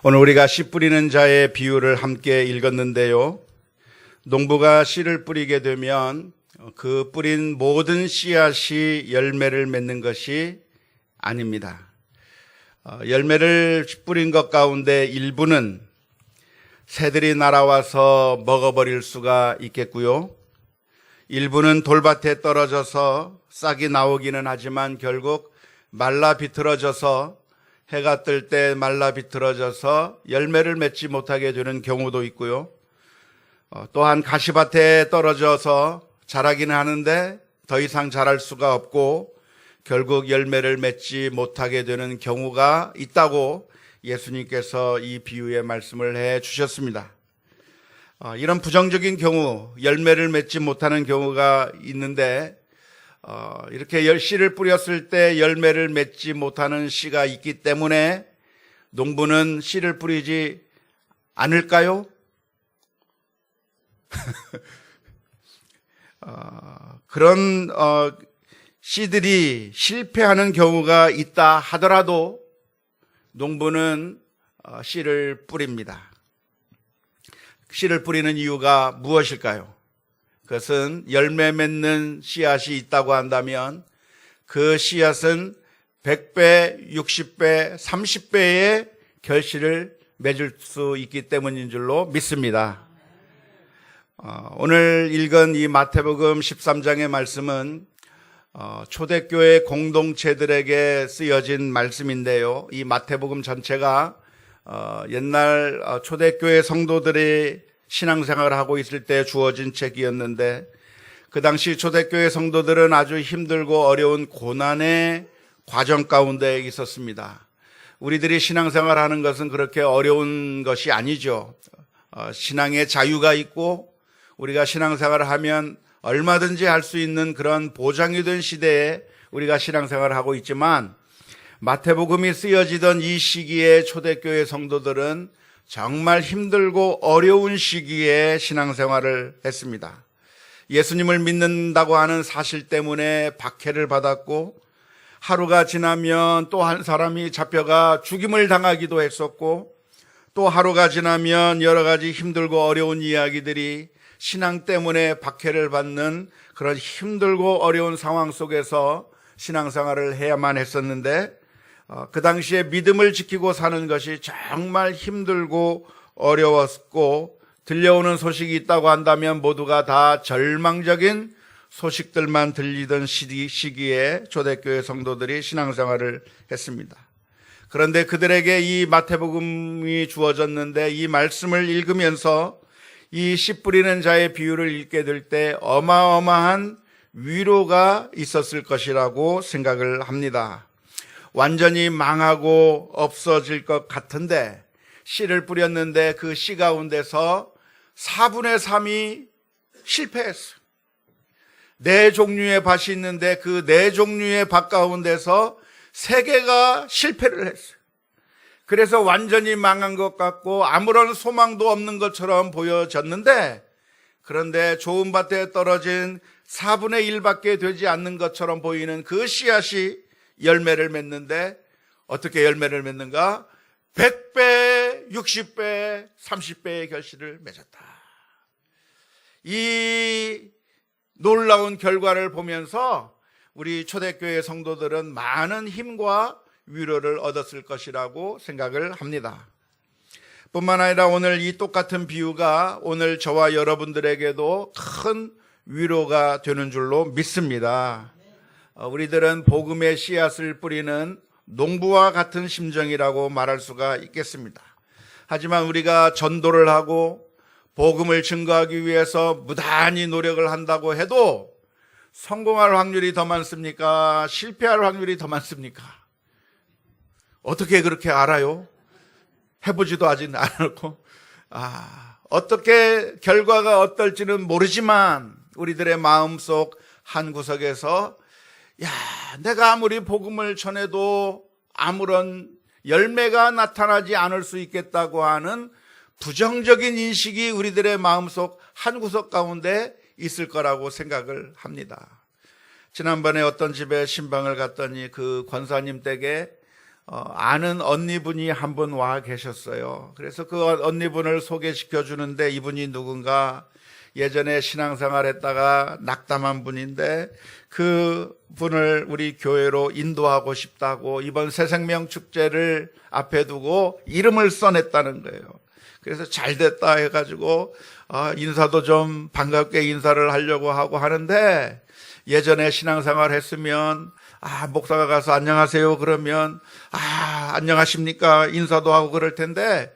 오늘 우리가 씨 뿌리는 자의 비유를 함께 읽었는데요. 농부가 씨를 뿌리게 되면 그 뿌린 모든 씨앗이 열매를 맺는 것이 아닙니다. 열매를 뿌린 것 가운데 일부는 새들이 날아와서 먹어버릴 수가 있겠고요. 일부는 돌밭에 떨어져서 싹이 나오기는 하지만 결국 말라 비틀어져서 해가 뜰 때 말라 비틀어져서 열매를 맺지 못하게 되는 경우도 있고요. 또한 가시밭에 떨어져서 자라기는 하는데 더 이상 자랄 수가 없고 결국 열매를 맺지 못하게 되는 경우가 있다고 예수님께서 이 비유의 말씀을 해 주셨습니다. 이런 부정적인 경우, 열매를 맺지 못하는 경우가 있는데 이렇게 씨를 뿌렸을 때 열매를 맺지 못하는 씨가 있기 때문에 농부는 씨를 뿌리지 않을까요? 그런 씨들이 실패하는 경우가 있다 하더라도 농부는 씨를 뿌립니다. 씨를 뿌리는 이유가 무엇일까요? 그것은 열매 맺는 씨앗이 있다고 한다면 그 씨앗은 100배, 60배, 30배의 결실을 맺을 수 있기 때문인 줄로 믿습니다. 오늘 읽은 이 마태복음 13장의 말씀은 초대교회 공동체들에게 쓰여진 말씀인데요. 이 마태복음 전체가 옛날 초대교회 성도들이 신앙생활을 하고 있을 때 주어진 책이었는데 그 당시 초대교회 성도들은 아주 힘들고 어려운 고난의 과정 가운데 있었습니다. 우리들이 신앙생활을 하는 것은 그렇게 어려운 것이 아니죠. 신앙의 자유가 있고 우리가 신앙생활을 하면 얼마든지 할 수 있는 그런 보장이 된 시대에 우리가 신앙생활을 하고 있지만 마태복음이 쓰여지던 이 시기에 초대교회 성도들은 정말 힘들고 어려운 시기에 신앙생활을 했습니다. 예수님을 믿는다고 하는 사실 때문에 박해를 받았고 하루가 지나면 또 한 사람이 잡혀가 죽임을 당하기도 했었고 또 하루가 지나면 여러 가지 힘들고 어려운 이야기들이 신앙 때문에 박해를 받는 그런 힘들고 어려운 상황 속에서 신앙생활을 해야만 했었는데 그 당시에 믿음을 지키고 사는 것이 정말 힘들고 어려웠고 들려오는 소식이 있다고 한다면 모두가 다 절망적인 소식들만 들리던 시기에 초대교회 성도들이 신앙생활을 했습니다. 그런데 그들에게 이 마태복음이 주어졌는데 이 말씀을 읽으면서 이 씨 뿌리는 자의 비유를 읽게 될 때 어마어마한 위로가 있었을 것이라고 생각을 합니다. 완전히 망하고 없어질 것 같은데 씨를 뿌렸는데 그 씨 가운데서 4분의 3이 실패했어요. 4종류의 밭이 있는데 그 4종류의 밭 가운데서 3개가 실패를 했어요. 그래서 완전히 망한 것 같고 아무런 소망도 없는 것처럼 보여졌는데 그런데 좋은 밭에 떨어진 4분의 1밖에 되지 않는 것처럼 보이는 그 씨앗이 열매를 맺는데 어떻게 열매를 맺는가? 100배, 60배, 30배의 결실을 맺었다. 이 놀라운 결과를 보면서 우리 초대교회 성도들은 많은 힘과 위로를 얻었을 것이라고 생각을 합니다. 뿐만 아니라 오늘 이 똑같은 비유가 오늘 저와 여러분들에게도 큰 위로가 되는 줄로 믿습니다. 우리들은 복음의 씨앗을 뿌리는 농부와 같은 심정이라고 말할 수가 있겠습니다. 하지만 우리가 전도를 하고 복음을 증거하기 위해서 무단히 노력을 한다고 해도 성공할 확률이 더 많습니까? 실패할 확률이 더 많습니까? 어떻게 그렇게 알아요? 해보지도 아직 않았고 어떻게 결과가 어떨지는 모르지만 우리들의 마음속 한 구석에서 내가 아무리 복음을 전해도 아무런 열매가 나타나지 않을 수 있겠다고 하는 부정적인 인식이 우리들의 마음속 한 구석 가운데 있을 거라고 생각을 합니다. 지난번에 어떤 집에 신방을 갔더니 그 권사님 댁에 아는 언니분이 한 분 와 계셨어요. 그래서 그 언니분을 소개시켜 주는데 이분이 누군가 예전에 신앙생활 했다가 낙담한 분인데 그 분을 우리 교회로 인도하고 싶다고 이번 새생명 축제를 앞에 두고 이름을 써냈다는 거예요. 그래서 잘 됐다 해가지고 인사도 좀 반갑게 인사를 하려고 하고 하는데 예전에 신앙생활 했으면 목사가 가서 안녕하세요 그러면 안녕하십니까 인사도 하고 그럴 텐데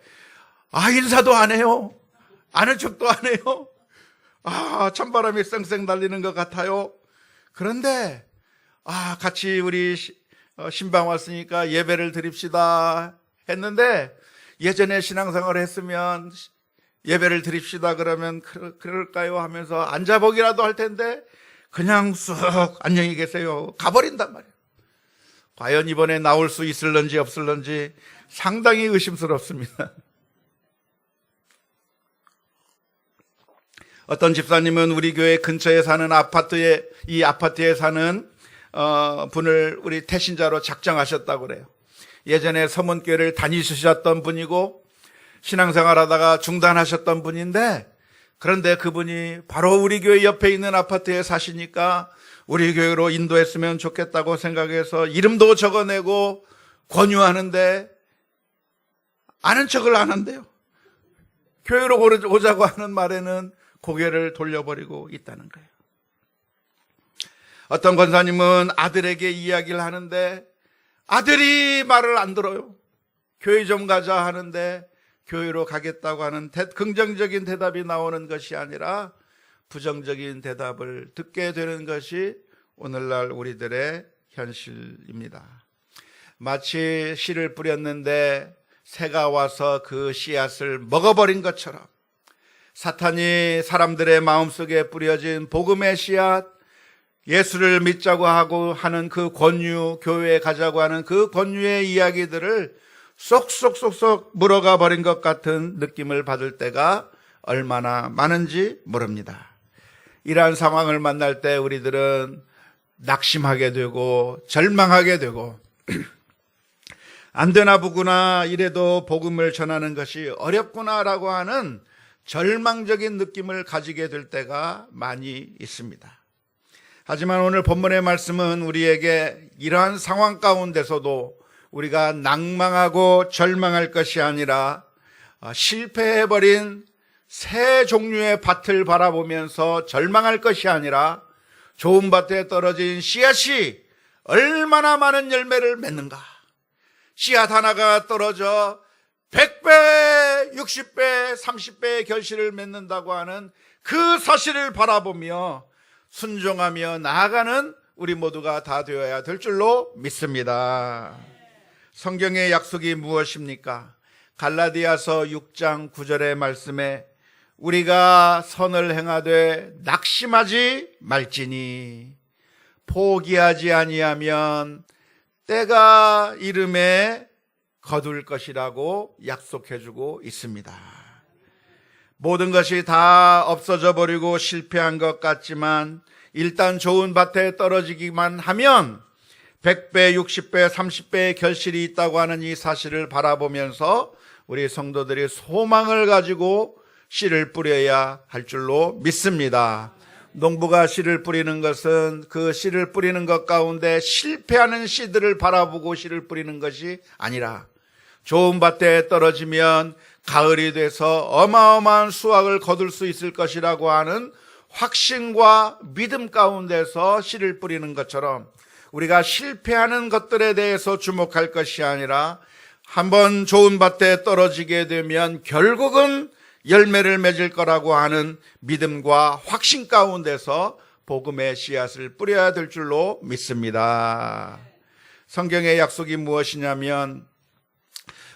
인사도 안 해요. 아는 척도 안 해요. 찬바람이 쌩쌩 달리는 것 같아요. 그런데 같이 우리 신방 왔으니까 예배를 드립시다 했는데 예전에 신앙생활을 했으면 예배를 드립시다 그러면 그럴까요 하면서 앉아보기라도 할 텐데 그냥 쑥 안녕히 계세요 가버린단 말이에요. 과연 이번에 나올 수 있을런지 없을런지 상당히 의심스럽습니다. 어떤 집사님은 우리 교회 근처에 사는 이 아파트에 사는 분을 우리 태신자로 작정하셨다고 그래요. 예전에 서문교회를 다니셨던 분이고 신앙생활 하다가 중단하셨던 분인데 그런데 그분이 바로 우리 교회 옆에 있는 아파트에 사시니까 우리 교회로 인도했으면 좋겠다고 생각해서 이름도 적어내고 권유하는데 아는 척을 안 한대요. 교회로 오자고 하는 말에는 고개를 돌려버리고 있다는 거예요. 어떤 권사님은 아들에게 이야기를 하는데 아들이 말을 안 들어요. 교회 좀 가자 하는데 교회로 가겠다고 하는 긍정적인 대답이 나오는 것이 아니라 부정적인 대답을 듣게 되는 것이 오늘날 우리들의 현실입니다. 마치 씨를 뿌렸는데 새가 와서 그 씨앗을 먹어버린 것처럼 사탄이 사람들의 마음속에 뿌려진 복음의 씨앗, 예수를 믿자고 하고 하는 그 권유, 교회에 가자고 하는 그 권유의 이야기들을 쏙쏙쏙쏙 물어가 버린 것 같은 느낌을 받을 때가 얼마나 많은지 모릅니다. 이러한 상황을 만날 때 우리들은 낙심하게 되고 절망하게 되고 안 되나 보구나, 이래도 복음을 전하는 것이 어렵구나라고 하는 절망적인 느낌을 가지게 될 때가 많이 있습니다. 하지만 오늘 본문의 말씀은 우리에게 이러한 상황 가운데서도 우리가 낭망하고 절망할 것이 아니라 실패해버린 새 종류의 밭을 바라보면서 절망할 것이 아니라 좋은 밭에 떨어진 씨앗이 얼마나 많은 열매를 맺는가, 씨앗 하나가 떨어져 100배, 60배, 30배의 결실을 맺는다고 하는 그 사실을 바라보며 순종하며 나아가는 우리 모두가 다 되어야 될 줄로 믿습니다. 성경의 약속이 무엇입니까? 갈라디아서 6장 9절의 말씀에 우리가 선을 행하되 낙심하지 말지니 포기하지 아니하면 때가 이름에 거둘 것이라고 약속해주고 있습니다. 모든 것이 다 없어져 버리고 실패한 것 같지만 일단 좋은 밭에 떨어지기만 하면 100배, 60배, 30배의 결실이 있다고 하는 이 사실을 바라보면서 우리 성도들이 소망을 가지고 씨를 뿌려야 할 줄로 믿습니다. 농부가 씨를 뿌리는 것은 그 씨를 뿌리는 것 가운데 실패하는 씨들을 바라보고 씨를 뿌리는 것이 아니라 좋은 밭에 떨어지면 가을이 돼서 어마어마한 수확을 거둘 수 있을 것이라고 하는 확신과 믿음 가운데서 씨를 뿌리는 것처럼 우리가 실패하는 것들에 대해서 주목할 것이 아니라 한번 좋은 밭에 떨어지게 되면 결국은 열매를 맺을 거라고 하는 믿음과 확신 가운데서 복음의 씨앗을 뿌려야 될 줄로 믿습니다. 성경의 약속이 무엇이냐면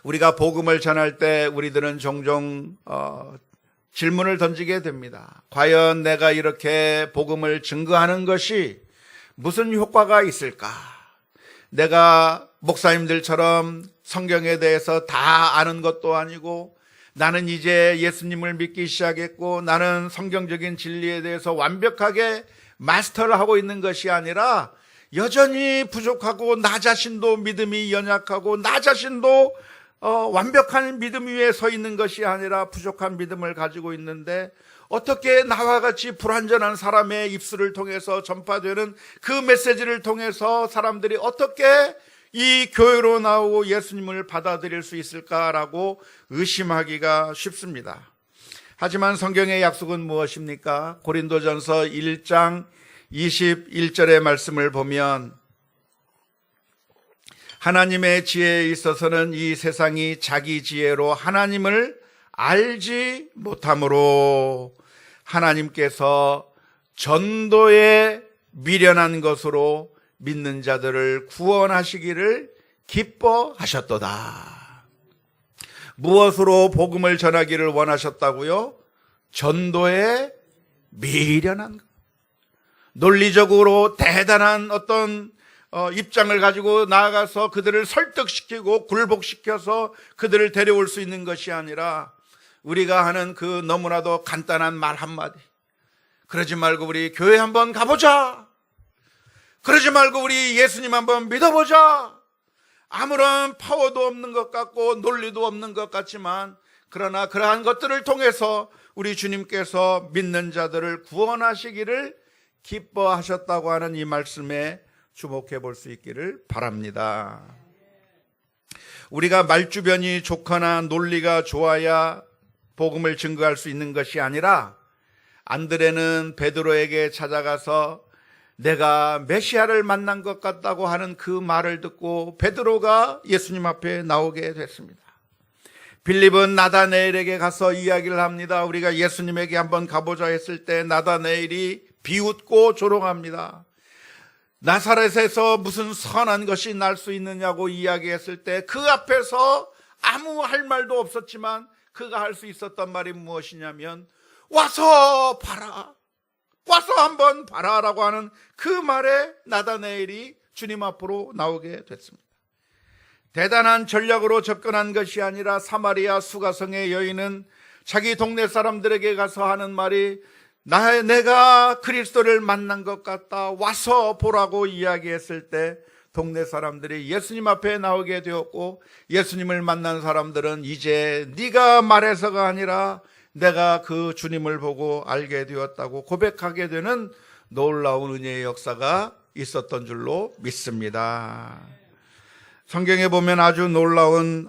우리가 복음을 전할 때 우리들은 종종 질문을 던지게 됩니다. 과연 내가 이렇게 복음을 증거하는 것이 무슨 효과가 있을까? 내가 목사님들처럼 성경에 대해서 다 아는 것도 아니고 나는 이제 예수님을 믿기 시작했고 나는 성경적인 진리에 대해서 완벽하게 마스터를 하고 있는 것이 아니라 여전히 부족하고 나 자신도 믿음이 연약하고 나 자신도 완벽한 믿음 위에 서 있는 것이 아니라 부족한 믿음을 가지고 있는데 어떻게 나와 같이 불완전한 사람의 입술을 통해서 전파되는 그 메시지를 통해서 사람들이 어떻게 이 교회로 나오고 예수님을 받아들일 수 있을까라고 의심하기가 쉽습니다. 하지만 성경의 약속은 무엇입니까? 고린도전서 1장 21절의 말씀을 보면 하나님의 지혜에 있어서는 이 세상이 자기 지혜로 하나님을 알지 못하므로 하나님께서 전도에 미련한 것으로 믿는 자들을 구원하시기를 기뻐하셨도다. 무엇으로 복음을 전하기를 원하셨다고요? 전도에 미련한 것. 논리적으로 대단한 어떤 입장을 가지고 나아가서 그들을 설득시키고 굴복시켜서 그들을 데려올 수 있는 것이 아니라 우리가 하는 그 너무나도 간단한 말 한마디. 그러지 말고 우리 교회 한번 가보자. 그러지 말고 우리 예수님 한번 믿어보자. 아무런 파워도 없는 것 같고 논리도 없는 것 같지만 그러나 그러한 것들을 통해서 우리 주님께서 믿는 자들을 구원하시기를 기뻐하셨다고 하는 이 말씀에 주목해 볼 수 있기를 바랍니다. 우리가 말주변이 좋거나 논리가 좋아야 복음을 증거할 수 있는 것이 아니라 안드레는 베드로에게 찾아가서 내가 메시아를 만난 것 같다고 하는 그 말을 듣고 베드로가 예수님 앞에 나오게 됐습니다. 빌립은 나다네엘에게 가서 이야기를 합니다. 우리가 예수님에게 한번 가보자 했을 때 나다네엘이 비웃고 조롱합니다. 나사렛에서 무슨 선한 것이 날 수 있느냐고 이야기했을 때 그 앞에서 아무 할 말도 없었지만 그가 할 수 있었던 말이 무엇이냐면 와서 봐라. 와서 한번 봐라라고 하는 그 말에 나다네엘이 주님 앞으로 나오게 됐습니다. 대단한 전략으로 접근한 것이 아니라 사마리아 수가성의 여인은 자기 동네 사람들에게 가서 하는 말이 내가 그리스도를 만난 것 같다. 와서 보라고 이야기했을 때 동네 사람들이 예수님 앞에 나오게 되었고 예수님을 만난 사람들은 이제 네가 말해서가 아니라 내가 그 주님을 보고 알게 되었다고 고백하게 되는 놀라운 은혜의 역사가 있었던 줄로 믿습니다. 성경에 보면 아주 놀라운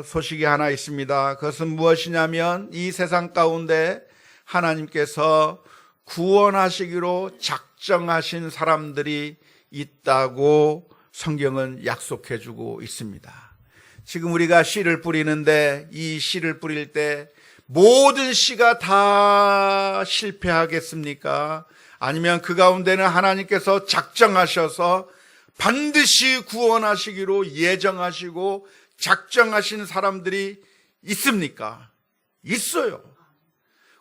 소식이 하나 있습니다. 그것은 무엇이냐면 이 세상 가운데 하나님께서 구원하시기로 작정하신 사람들이 있다고 성경은 약속해 주고 있습니다. 지금 우리가 씨를 뿌리는데 이 씨를 뿌릴 때 모든 씨가 다 실패하겠습니까? 아니면 그 가운데는 하나님께서 작정하셔서 반드시 구원하시기로 예정하시고 작정하신 사람들이 있습니까? 있어요.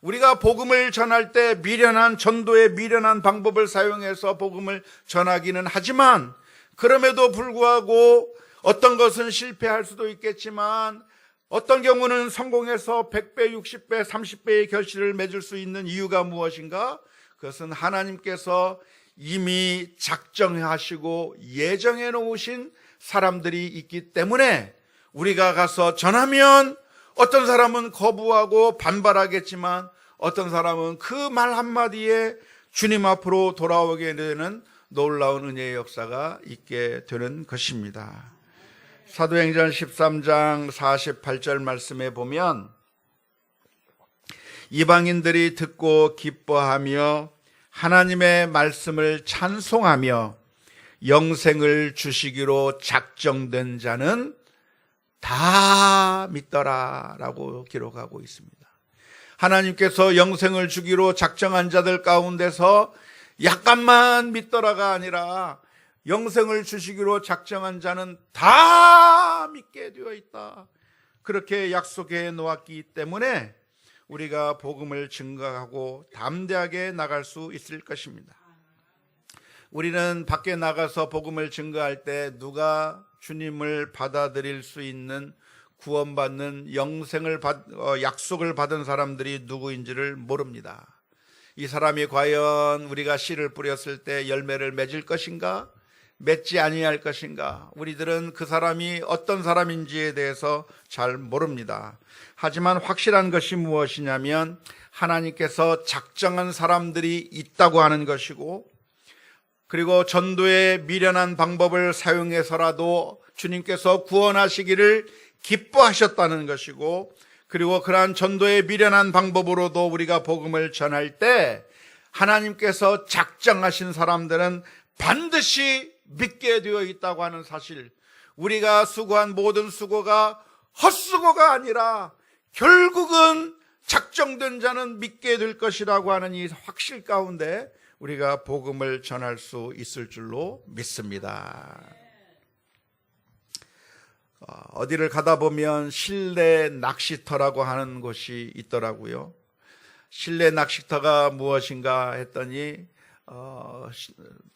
우리가 복음을 전할 때 미련한 전도의 미련한 방법을 사용해서 복음을 전하기는 하지만 그럼에도 불구하고 어떤 것은 실패할 수도 있겠지만 어떤 경우는 성공해서 100배, 60배, 30배의 결실을 맺을 수 있는 이유가 무엇인가? 그것은 하나님께서 이미 작정하시고 예정해 놓으신 사람들이 있기 때문에 우리가 가서 전하면 어떤 사람은 거부하고 반발하겠지만 어떤 사람은 그 말 한마디에 주님 앞으로 돌아오게 되는 놀라운 은혜의 역사가 있게 되는 것입니다. 사도행전 13장 48절 말씀에 보면 이방인들이 듣고 기뻐하며 하나님의 말씀을 찬송하며 영생을 주시기로 작정된 자는 다 믿더라라고 기록하고 있습니다. 하나님께서 영생을 주기로 작정한 자들 가운데서 약간만 믿더라가 아니라 영생을 주시기로 작정한 자는 다 믿게 되어 있다. 그렇게 약속해 놓았기 때문에 우리가 복음을 증거하고 담대하게 나갈 수 있을 것입니다. 우리는 밖에 나가서 복음을 증거할 때 누가 주님을 받아들일 수 있는 구원받는 약속을 받은 사람들이 누구인지를 모릅니다. 이 사람이 과연 우리가 씨를 뿌렸을 때 열매를 맺을 것인가? 맺지 아니할 것인가? 우리들은 그 사람이 어떤 사람인지에 대해서 잘 모릅니다. 하지만 확실한 것이 무엇이냐면 하나님께서 작정한 사람들이 있다고 하는 것이고, 그리고 전도의 미련한 방법을 사용해서라도 주님께서 구원하시기를 기뻐하셨다는 것이고, 그리고 그러한 전도의 미련한 방법으로도 우리가 복음을 전할 때 하나님께서 작정하신 사람들은 반드시 믿게 되어 있다고 하는 사실, 우리가 수고한 모든 수고가 헛수고가 아니라 결국은 작정된 자는 믿게 될 것이라고 하는 이 확실 가운데 우리가 복음을 전할 수 있을 줄로 믿습니다. 어디를 가다 보면 실내 낚시터라고 하는 곳이 있더라고요. 실내 낚시터가 무엇인가 했더니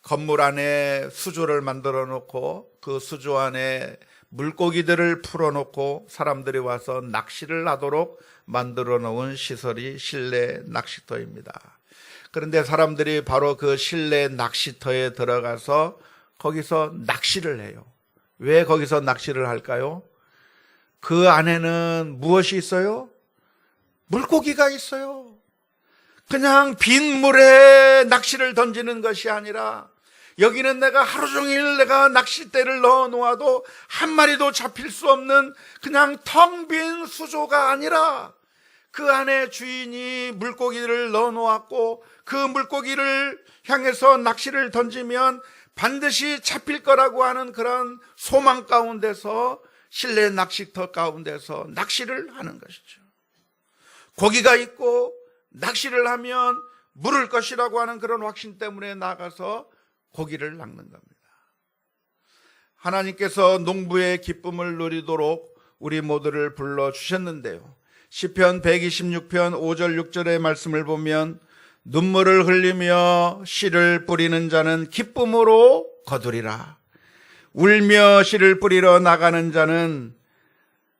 건물 안에 수조를 만들어 놓고 그 수조 안에 물고기들을 풀어 놓고 사람들이 와서 낚시를 하도록 만들어 놓은 시설이 실내 낚시터입니다. 그런데 사람들이 바로 그 실내 낚시터에 들어가서 거기서 낚시를 해요. 왜 거기서 낚시를 할까요? 그 안에는 무엇이 있어요? 물고기가 있어요. 그냥 빈 물에 낚시를 던지는 것이 아니라, 여기는 내가 하루 종일 내가 낚싯대를 넣어 놓아도 한 마리도 잡힐 수 없는 그냥 텅 빈 수조가 아니라, 그 안에 주인이 물고기를 넣어 놓았고 그 물고기를 향해서 낚시를 던지면 반드시 잡힐 거라고 하는 그런 소망 가운데서 실내 낚시터 가운데서 낚시를 하는 것이죠. 고기가 있고 낚시를 하면 물을 것이라고 하는 그런 확신 때문에 나가서 고기를 낚는 겁니다. 하나님께서 농부의 기쁨을 누리도록 우리 모두를 불러주셨는데요, 시편 126편 5절 6절의 말씀을 보면 눈물을 흘리며 씨를 뿌리는 자는 기쁨으로 거두리라. 울며 씨를 뿌리러 나가는 자는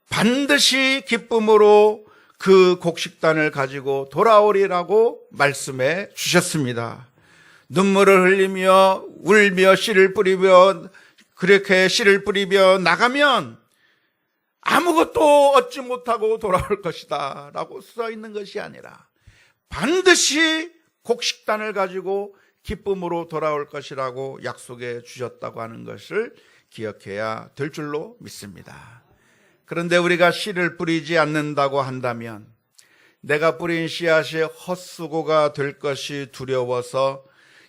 반드시 기쁨으로 그 곡식단을 가지고 돌아오리라고 말씀해 주셨습니다. 눈물을 흘리며 울며 씨를 뿌리며, 그렇게 씨를 뿌리며 나가면 아무것도 얻지 못하고 돌아올 것이다 라고 써 있는 것이 아니라 반드시 곡식단을 가지고 기쁨으로 돌아올 것이라고 약속해 주셨다고 하는 것을 기억해야 될 줄로 믿습니다. 그런데 우리가 씨를 뿌리지 않는다고 한다면 내가 뿌린 씨앗이 헛수고가 될 것이 두려워서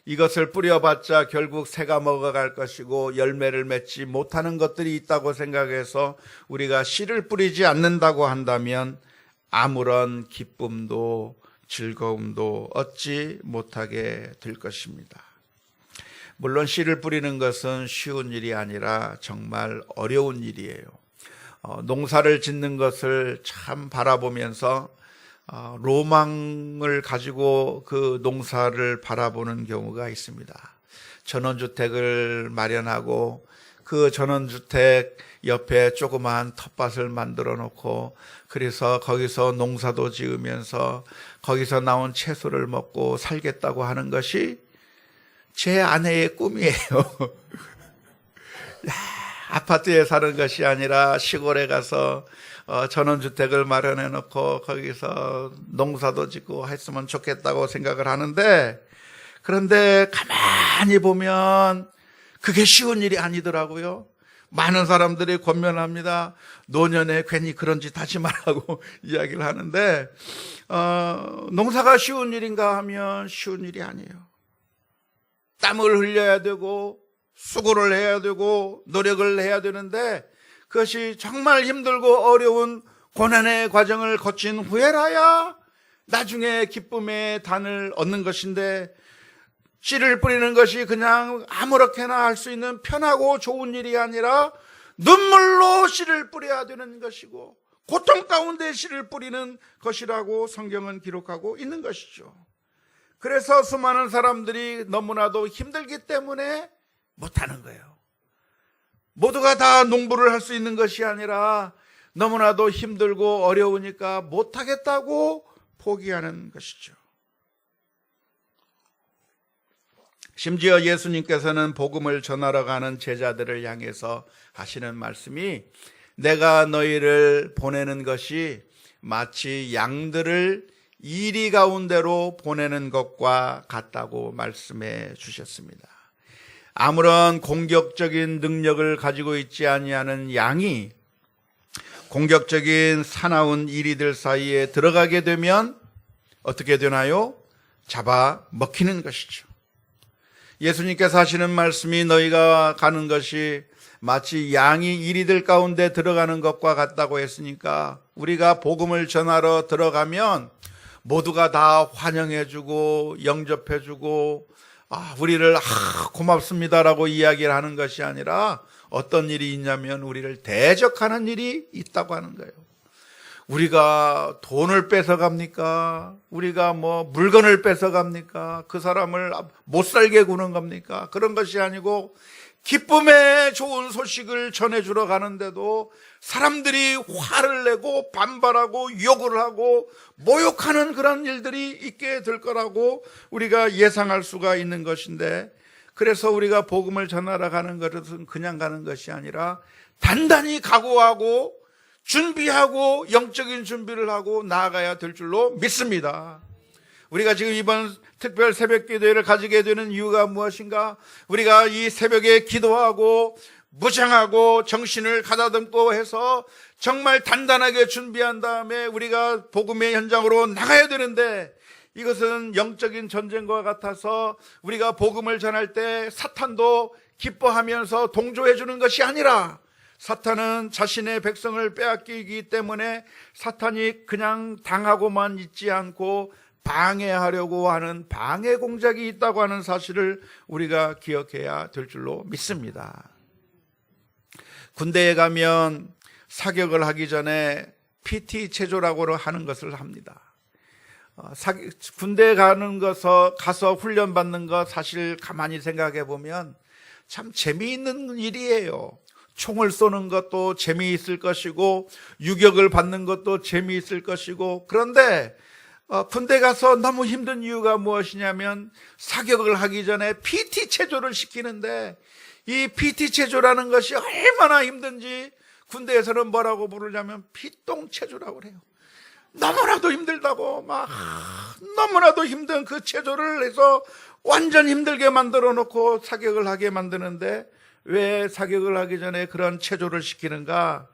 이것을 뿌려봤자 결국 새가 먹어갈 것이고 열매를 맺지 못하는 것들이 있다고 생각해서 우리가 씨를 뿌리지 않는다고 한다면 아무런 기쁨도 즐거움도 얻지 못하게 될 것입니다. 물론 씨를 뿌리는 것은 쉬운 일이 아니라 정말 어려운 일이에요. 농사를 짓는 것을 참 바라보면서 로망을 가지고 그 농사를 바라보는 경우가 있습니다. 전원주택을 마련하고 그 전원주택 옆에 조그마한 텃밭을 만들어 놓고 그래서 거기서 농사도 지으면서 거기서 나온 채소를 먹고 살겠다고 하는 것이 제 아내의 꿈이에요. 아파트에 사는 것이 아니라 시골에 가서 전원주택을 마련해 놓고 거기서 농사도 짓고 했으면 좋겠다고 생각을 하는데, 그런데 가만히 보면 그게 쉬운 일이 아니더라고요. 많은 사람들이 권면합니다. 노년에 괜히 그런 짓 하지 말라고 이야기를 하는데, 농사가 쉬운 일인가 하면 쉬운 일이 아니에요. 땀을 흘려야 되고 수고를 해야 되고 노력을 해야 되는데 그것이 정말 힘들고 어려운 고난의 과정을 거친 후에라야 나중에 기쁨의 단을 얻는 것인데, 씨를 뿌리는 것이 그냥 아무렇게나 할 수 있는 편하고 좋은 일이 아니라 눈물로 씨를 뿌려야 되는 것이고 고통 가운데 씨를 뿌리는 것이라고 성경은 기록하고 있는 것이죠. 그래서 수많은 사람들이 너무나도 힘들기 때문에 못하는 거예요. 모두가 다 농부를 할 수 있는 것이 아니라 너무나도 힘들고 어려우니까 못하겠다고 포기하는 것이죠. 심지어 예수님께서는 복음을 전하러 가는 제자들을 향해서 하시는 말씀이 내가 너희를 보내는 것이 마치 양들을 이리 가운데로 보내는 것과 같다고 말씀해 주셨습니다. 아무런 공격적인 능력을 가지고 있지 아니하는 양이 공격적인 사나운 이리들 사이에 들어가게 되면 어떻게 되나요? 잡아 먹히는 것이죠. 예수님께서 하시는 말씀이 너희가 가는 것이 마치 양이 이리들 가운데 들어가는 것과 같다고 했으니까 우리가 복음을 전하러 들어가면 모두가 다 환영해주고 영접해주고 우리를 고맙습니다라고 이야기를 하는 것이 아니라 어떤 일이 있냐면 우리를 대적하는 일이 있다고 하는 거예요. 우리가 돈을 뺏어갑니까? 우리가 물건을 뺏어갑니까? 그 사람을 못 살게 구는 겁니까? 그런 것이 아니고 기쁨의 좋은 소식을 전해주러 가는데도 사람들이 화를 내고 반발하고 욕을 하고 모욕하는 그런 일들이 있게 될 거라고 우리가 예상할 수가 있는 것인데, 그래서 우리가 복음을 전하러 가는 것은 그냥 가는 것이 아니라 단단히 각오하고 준비하고 영적인 준비를 하고 나아가야 될 줄로 믿습니다. 우리가 지금 이번 특별 새벽 기도회를 가지게 되는 이유가 무엇인가? 우리가 이 새벽에 기도하고 무장하고 정신을 가다듬고 해서 정말 단단하게 준비한 다음에 우리가 복음의 현장으로 나가야 되는데, 이것은 영적인 전쟁과 같아서 우리가 복음을 전할 때 사탄도 기뻐하면서 동조해 주는 것이 아니라, 사탄은 자신의 백성을 빼앗기기 때문에 사탄이 그냥 당하고만 있지 않고 방해하려고 하는 방해 공작이 있다고 하는 사실을 우리가 기억해야 될 줄로 믿습니다. 군대에 가면 사격을 하기 전에 PT 체조라고 하는 것을 합니다. 군대에 가서 훈련 받는 것 사실 가만히 생각해 보면 참 재미있는 일이에요. 총을 쏘는 것도 재미있을 것이고 유격을 받는 것도 재미있을 것이고, 그런데 군대 가서 너무 힘든 이유가 무엇이냐면 사격을 하기 전에 PT 체조를 시키는데, 이 PT 체조라는 것이 얼마나 힘든지 군대에서는 뭐라고 부르냐면 피똥 체조라고 그래요. 너무나도 힘들다고, 너무나도 힘든 그 체조를 해서 완전 힘들게 만들어 놓고 사격을 하게 만드는데, 왜 사격을 하기 전에 그런 체조를 시키는가?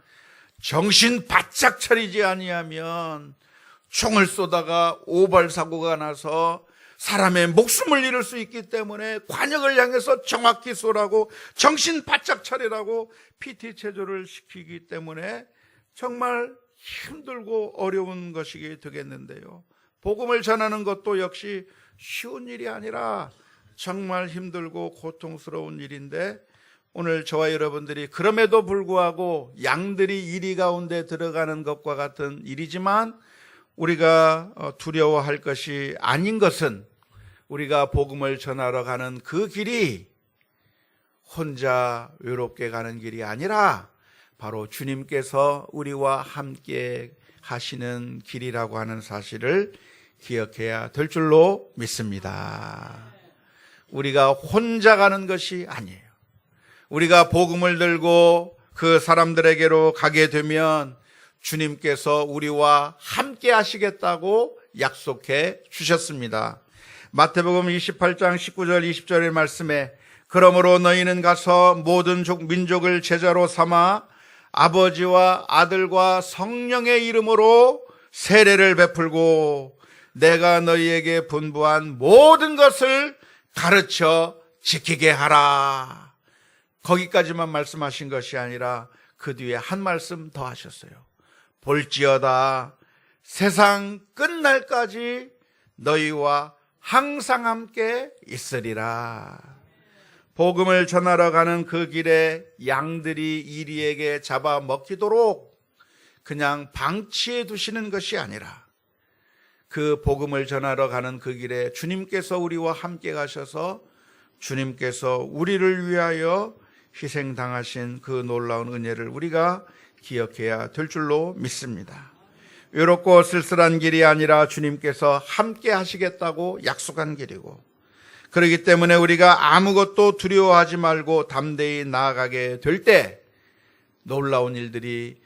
정신 바짝 차리지 아니하면 총을 쏘다가 오발사고가 나서 사람의 목숨을 잃을 수 있기 때문에 관역을 향해서 정확히 쏘라고, 정신 바짝 차리라고 PT 체조를 시키기 때문에 정말 힘들고 어려운 것이 되겠는데요. 복음을 전하는 것도 역시 쉬운 일이 아니라 정말 힘들고 고통스러운 일인데, 오늘 저와 여러분들이 그럼에도 불구하고 양들이 이리 가운데 들어가는 것과 같은 일이지만 우리가 두려워할 것이 아닌 것은, 우리가 복음을 전하러 가는 그 길이 혼자 외롭게 가는 길이 아니라 바로 주님께서 우리와 함께 하시는 길이라고 하는 사실을 기억해야 될 줄로 믿습니다. 우리가 혼자 가는 것이 아니에요. 우리가 복음을 들고 그 사람들에게로 가게 되면 주님께서 우리와 함께 하시겠다고 약속해 주셨습니다. 마태복음 28장 19절 20절의 말씀에 그러므로 너희는 가서 모든 민족을 제자로 삼아 아버지와 아들과 성령의 이름으로 세례를 베풀고 내가 너희에게 분부한 모든 것을 가르쳐 지키게 하라. 거기까지만 말씀하신 것이 아니라 그 뒤에 한 말씀 더 하셨어요. 볼지어다 세상 끝날까지 너희와 항상 함께 있으리라. 복음을 전하러 가는 그 길에 양들이 이리에게 잡아 먹히도록 그냥 방치해 두시는 것이 아니라, 그 복음을 전하러 가는 그 길에 주님께서 우리와 함께 가셔서 주님께서 우리를 위하여 희생당하신 그 놀라운 은혜를 우리가 기억해야 될 줄로 믿습니다. 외롭고 쓸쓸한 길이 아니라 주님께서 함께 하시겠다고 약속한 길이고, 그렇기 때문에 우리가 아무것도 두려워하지 말고 담대히 나아가게 될 때 놀라운 일들이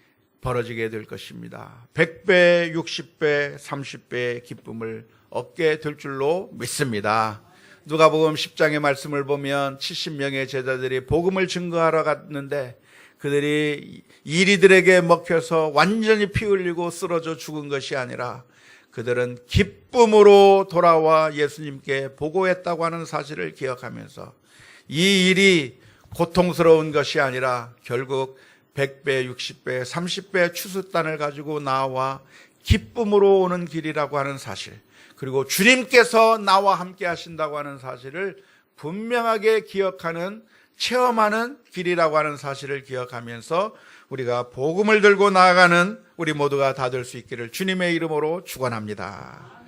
벌어지게 될 것입니다. 100배, 60배, 30배의 기쁨을 얻게 될 줄로 믿습니다. 누가복음 10장의 말씀을 보면 70명의 제자들이 복음을 증거하러 갔는데 그들이 이리들에게 먹혀서 완전히 피 흘리고 쓰러져 죽은 것이 아니라 그들은 기쁨으로 돌아와 예수님께 보고했다고 하는 사실을 기억하면서 이 일이 고통스러운 것이 아니라 결국 100배, 60배, 30배 추수단을 가지고 나와 기쁨으로 오는 길이라고 하는 사실, 그리고 주님께서 나와 함께 하신다고 하는 사실을 분명하게 기억하는, 체험하는 길이라고 하는 사실을 기억하면서 우리가 복음을 들고 나아가는 우리 모두가 다 될 수 있기를 주님의 이름으로 축원합니다.